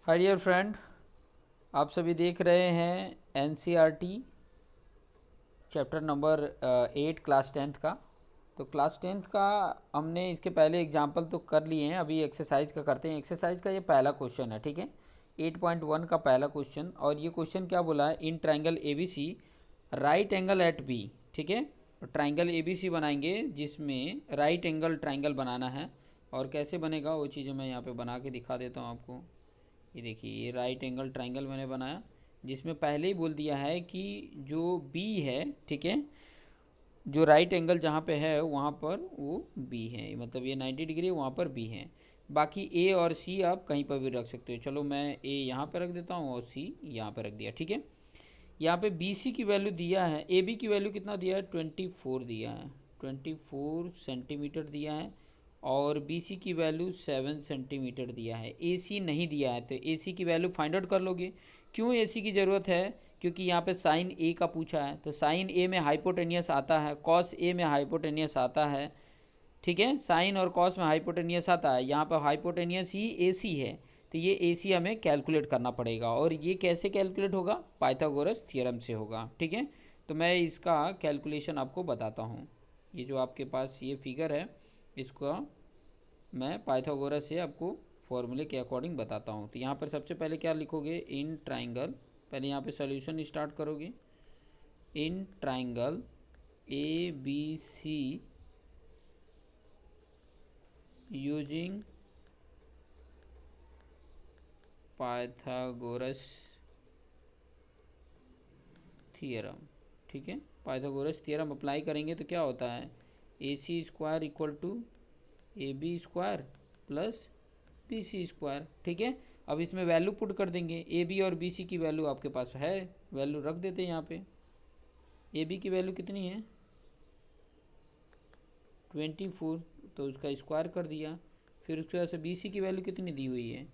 Hi dear friend, आप सभी देख रहे हैं NCERT chapter number 8 class tenth का। तो क्लास टेंथ का हमने इसके पहले एग्जाम्पल तो कर लिए हैं, अभी एक्सरसाइज का करते हैं। एक्सरसाइज का ये पहला क्वेश्चन है, ठीक है। 8.1 का पहला क्वेश्चन, और ये क्वेश्चन क्या बोला है, in triangle A B C right angle at B, ठीक है। ट्राइंगल ए बी सी बनाएंगे जिसमें राइट एंगल ट्राइंगल बनाना है। और कैसे बनेगा वो चीज़ें मैं यहाँ पे बना के दिखा देता हूँ आपको। ये देखिए, ये राइट एंगल ट्राइंगल मैंने बनाया जिसमें पहले ही बोल दिया है कि जो बी है, ठीक है, जो राइट एंगल जहाँ पे है वहाँ पर वो बी है, मतलब ये 90 डिग्री वहाँ पर बी है। बाकी ए और सी आप कहीं पर भी रख सकते हो। चलो मैं ए यहाँ पर रख देता हूँ और सी यहाँ पर रख दिया, ठीक है। यहाँ पे बी सी की वैल्यू दिया है, ए बी की वैल्यू कितना दिया है, 24 दिया है, 24 सेंटीमीटर दिया है। और बी सी की वैल्यू 7 सेंटीमीटर दिया है। ए सी नहीं दिया है, तो ए सी की वैल्यू फाइंड आउट कर लोगे। क्यों ए सी की ज़रूरत है, क्योंकि यहाँ पे साइन ए का पूछा है, तो साइन ए में हाइपोटेनियस आता है, कॉस ए में हाइपोटेनियस आता है, ठीक है। साइन और कॉस में हाइपोटेनियस आता है, यहाँ पर हाइपोटेनियस ही ए सी है, तो ये ए सी हमें कैलकुलेट करना पड़ेगा। और ये कैसे कैलकुलेट होगा, पाइथागोरस थ्योरम से होगा, ठीक है। तो मैं इसका कैलकुलेशन आपको बताता हूँ। ये जो आपके पास ये फिगर है, इसका मैं पाइथागोरस से आपको फॉर्मूले के अकॉर्डिंग बताता हूँ। तो यहाँ पर सबसे पहले क्या लिखोगे, इन ट्राइंगल, पहले यहाँ पे सॉल्यूशन स्टार्ट करोगे। In triangle A B C using Pythagoras theorem, ठीक है। पाइथागोरस थियरम अप्लाई करेंगे तो क्या होता है, A C square equal to A B square plus B C square, ठीक है। अब इसमें वैल्यू पुट कर देंगे, ए बी और बी सी की वैल्यू आपके पास है, वैल्यू रख देते हैं यहाँ पे। ए बी की वैल्यू कितनी है, 24, तो उसका स्क्वायर कर दिया। फिर उसके बाद से बी सी की वैल्यू कितनी दी हुई है,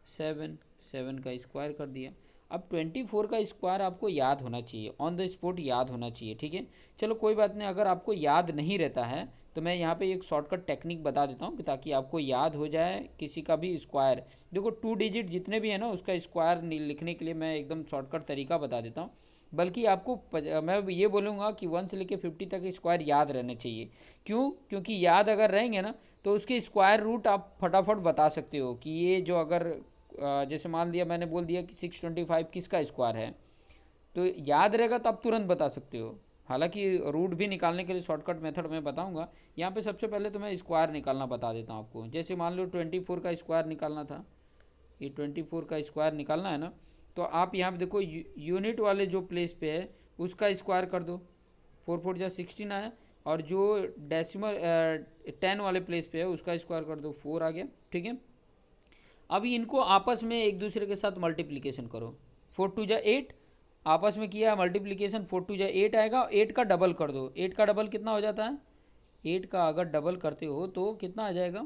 7, 7 का स्क्वायर कर दिया। अब 24 का स्क्वायर आपको याद होना चाहिए, ऑन द स्पॉट याद होना चाहिए, ठीक है। चलो कोई बात नहीं, अगर आपको याद नहीं रहता है तो मैं यहाँ पे एक शॉर्टकट टेक्निक बता देता हूँ ताकि आपको याद हो जाए किसी का भी स्क्वायर। देखो 2 डिजिट जितने भी है ना, उसका स्क्वायर लिखने के लिए मैं एकदम शॉर्टकट तरीका बता देता हूँ। बल्कि आपको मैं ये बोलूँगा कि 1 से लेकर 50 तक स्क्वायर याद रहने चाहिए। क्यों, क्योंकि याद अगर रहेंगे ना तो उसके स्क्वायर रूट आप फटाफट बता सकते हो कि ये जो अगर जैसे मान लिया मैंने बोल दिया कि 625 किसका स्क्वायर है, तो याद रहेगा तो आप तुरंत बता सकते हो। हालांकि रूट भी निकालने के लिए शॉर्टकट मेथड मैं बताऊंगा। यहाँ पे सबसे पहले तो मैं स्क्वायर निकालना बता देता हूँ आपको। जैसे मान लो 24 का स्क्वायर निकालना था, ये 24 का स्क्वायर निकालना है ना, तो आप यहाँ पे देखो यूनिट वाले जो प्लेस पे है उसका स्क्वायर कर दो, 4 4 जा 16 आया। और जो डेसिमल 10 वाले प्लेस पे है उसका स्क्वायर कर दो, 4 आ गया, ठीक है। अभी इनको आपस में एक दूसरे के साथ मल्टीप्लिकेशन करो, 4 2 जा 8, आपस में किया मल्टीप्लिकेशन, 4 2 जा 8 आएगा, 8 का डबल कर दो, 8 का डबल कितना हो जाता है, 8 का अगर डबल करते हो तो कितना आ जाएगा,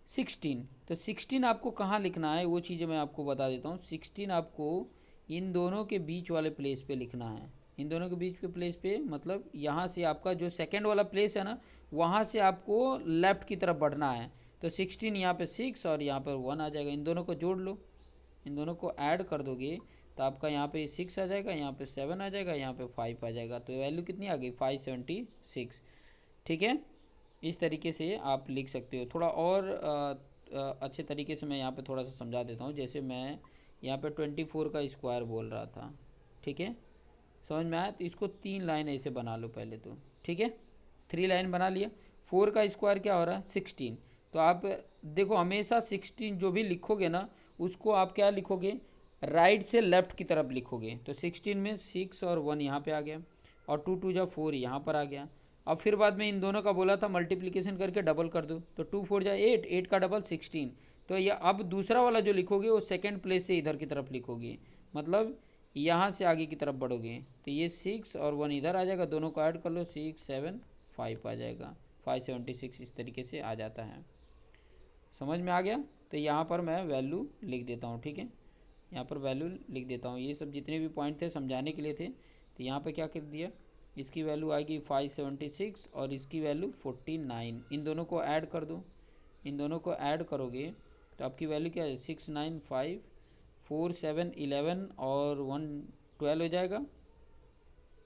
16। तो 16 आपको कहाँ लिखना है वो चीज़ें मैं आपको बता देता हूँ। 16 आपको इन दोनों के बीच वाले प्लेस पे लिखना है, इन दोनों के बीच के प्लेस पे, मतलब यहाँ से आपका जो सेकंड वाला प्लेस है ना, वहाँ से आपको लेफ़्ट की तरफ बढ़ना है। तो 16 यहाँ पे 6 और यहाँ पर 1 आ जाएगा, इन दोनों को जोड़ लो, इन दोनों को ऐड कर दोगे तो आपका यहाँ पे 6 आ जाएगा, यहाँ पे 7 आ जाएगा, यहाँ पे 5 आ जाएगा। तो वैल्यू कितनी आ गई, 576, ठीक है। इस तरीके से आप लिख सकते हो। थोड़ा और अच्छे तरीके से मैं यहाँ पे थोड़ा सा समझा देता हूँ। जैसे मैं यहाँ पे 24 का स्क्वायर बोल रहा था, ठीक है, समझ में आया। तो इसको 3 लाइन ऐसे बना लो पहले तो, ठीक है, 3 लाइन बना लिया। 4 का स्क्वायर क्या हो रहा है, 16। तो आप देखो हमेशा 16 जो भी लिखोगे ना उसको आप क्या लिखोगे, राइट से लेफ्ट की तरफ लिखोगे। तो 16 में 6 और 1 यहाँ पे आ गया, और 2 2 जा 4 यहाँ पर आ गया। अब फिर बाद में इन दोनों का बोला था मल्टीप्लिकेशन करके डबल कर दो, तो 2 4 जा 8, 8 का डबल 16। तो ये अब दूसरा वाला जो लिखोगे वो सेकेंड प्लेस से इधर की तरफ लिखोगे, मतलब यहाँ से आगे की तरफ बढ़ोगे। तो ये 6 और 1 इधर आ जाएगा, दोनों को ऐड कर लो, 6 7 5 आ जाएगा, 576 इस तरीके से आ जाता है। समझ में आ गया। तो यहाँ पर मैं वैल्यू लिख देता हूँ, ठीक है, यहाँ पर वैल्यू लिख देता हूँ। ये सब जितने भी पॉइंट थे समझाने के लिए थे। तो यहाँ पे क्या कर दिया, इसकी वैल्यू आएगी 576 और इसकी वैल्यू 49। इन दोनों को ऐड कर दो, इन दोनों को ऐड करोगे तो आपकी वैल्यू क्या है 6 9 5 4 7 11 और 1 12 हो जाएगा,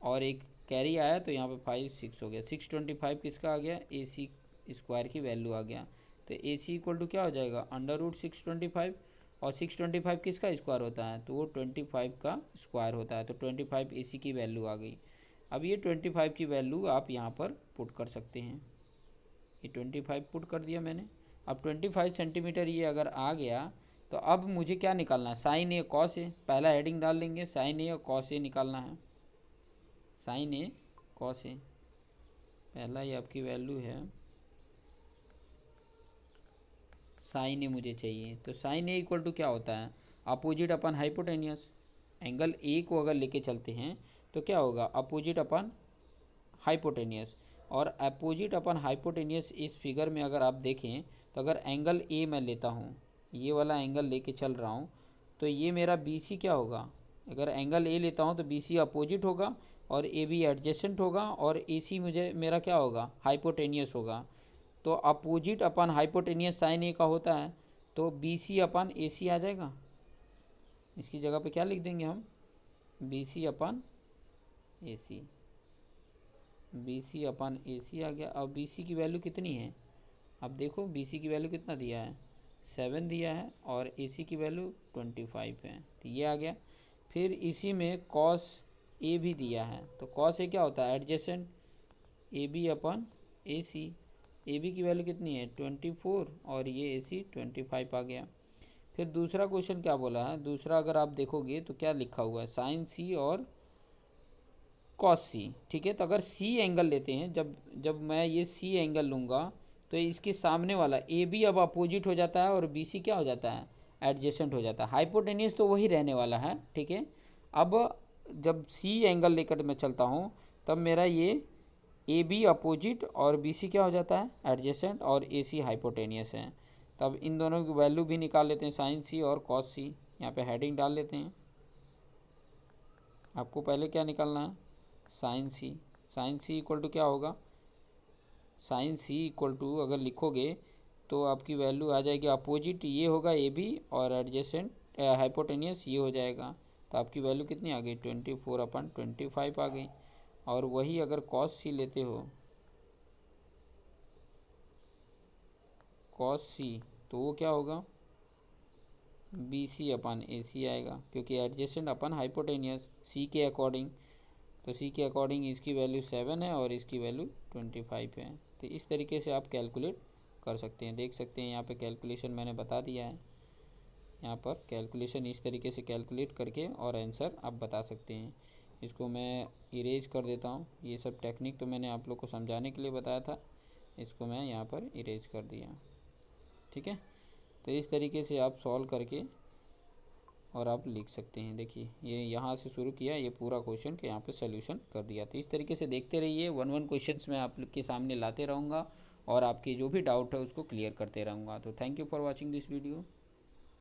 और एक कैरी आया तो यहाँ पे 5 6 हो गया। 625 किसका आ गया, ए सी स्क्वायर की वैल्यू आ गया। तो ए सी इक्वल टू क्या हो जाएगा, √625, और 625 किसका स्क्वायर होता है, तो वो 25 का स्क्वायर होता है। तो 25 ए सी की वैल्यू आ गई। अब ये 25 की वैल्यू आप यहाँ पर पुट कर सकते हैं। ये 25 पुट कर दिया मैंने। अब 25 सेंटीमीटर ये अगर आ गया तो अब मुझे क्या निकालना है, साइन ए कॉस ए। पहला हेडिंग डाल लेंगे, साइन ए और कॉस ए निकालना है। साइन ए कॉस ए, पहला ये आपकी वैल्यू है, साइन ए मुझे चाहिए। तो साइन ए इक्वल टू क्या होता है, opposite upon hypotenuse. Angle A को अगर लेके चलते हैं तो क्या होगा, अपोजिट अपन हाइपोटेनियस। और अपोजिट अपन हाइपोटेनियस इस फिगर में अगर आप देखें तो अगर एंगल ए मैं लेता हूँ, ये वाला एंगल लेके चल रहा हूँ, तो ये मेरा बी सी क्या होगा, अगर एंगल ए लेता हूँ तो बी सी अपोजिट होगा और ए बी एडजेसेंट होगा, और ए सी मुझे मेरा क्या होगा, हाइपोटेनियस होगा। तो अपोजिट अपन हाइपोटेनियस साइन ए का होता है, तो बी सी अपन ए सी आ जाएगा। इसकी जगह पे क्या लिख देंगे हम, B C upon A C, B C upon A सी आ गया। अब बी सी की वैल्यू कितनी है, अब देखो बी सी की वैल्यू कितना दिया है, 7 दिया है, और ए सी की वैल्यू 25 है, तो ये आ गया। फिर इसी में कॉस ए भी दिया है, तो कॉस ए क्या होता है, adjacent A B upon A C. A B की वैल्यू कितनी है 24, और ये ए सी 25 आ गया। फिर दूसरा क्वेश्चन क्या बोला है, दूसरा अगर आप देखोगे तो क्या लिखा हुआ है, साइन सी और कॉस सी। ठीक है, तो अगर सी एंगल लेते हैं, जब मैं ये सी एंगल लूँगा तो इसके सामने वाला ए बी अब अपोजिट हो जाता है और बी सी क्या हो जाता है, एडजेसेंट हो जाता है। हाइपोटेनियस तो वही रहने वाला है। ठीक है, अब जब सी एंगल लेकर मैं चलता हूँ तब मेरा ये ए बी अपोजिट और बी सी क्या हो जाता है, एडजेसेंट, और ए सी हाइपोटेनियस है। तब इन दोनों की वैल्यू भी निकाल लेते हैं, साइन सी और कॉस सी। यहाँ पे हेडिंग डाल लेते हैं। आपको पहले क्या निकालना है, sine C. Sine C equal to क्या होगा, साइन सी इक्वल टू अगर लिखोगे तो आपकी वैल्यू आ जाएगी, अपोजिट ये होगा ए बी और एडजेसेंट हाइपोटेनियस ये हो जाएगा। तो आपकी वैल्यू कितनी आ गई, 24/25 आ गई। और वही अगर कॉस सी लेते हो, कॉस सी, तो वो क्या होगा, बी सी अपन ए सी आएगा, क्योंकि एडजेसेंट अपन हाइपोटेनियस सी के अकॉर्डिंग। तो सी के अकॉर्डिंग इसकी वैल्यू 7 है और इसकी वैल्यू 25 है। तो इस तरीके से आप कैलकुलेट कर सकते हैं। देख सकते हैं यहाँ पे कैलकुलेशन मैंने बता दिया है, यहाँ पर कैलकुलेशन इस तरीके से कैलकुलेट करके और आंसर आप बता सकते हैं। इसको मैं इरेज कर देता हूँ। ये सब टेक्निक तो मैंने आप लोग को समझाने के लिए बताया था, इसको मैं यहाँ पर इरेज कर दिया। ठीक है, तो इस तरीके से आप सॉल्व करके और आप लिख सकते हैं। देखिए ये यहाँ से शुरू किया, ये पूरा क्वेश्चन के यहाँ पे सोल्यूशन कर दिया। तो इस तरीके से देखते रहिए, 1 क्वेश्चंस मैं आप लोग के सामने लाते रहूँगा और आपके जो भी डाउट है उसको क्लियर करते रहूँगा। तो thank you for watching this video.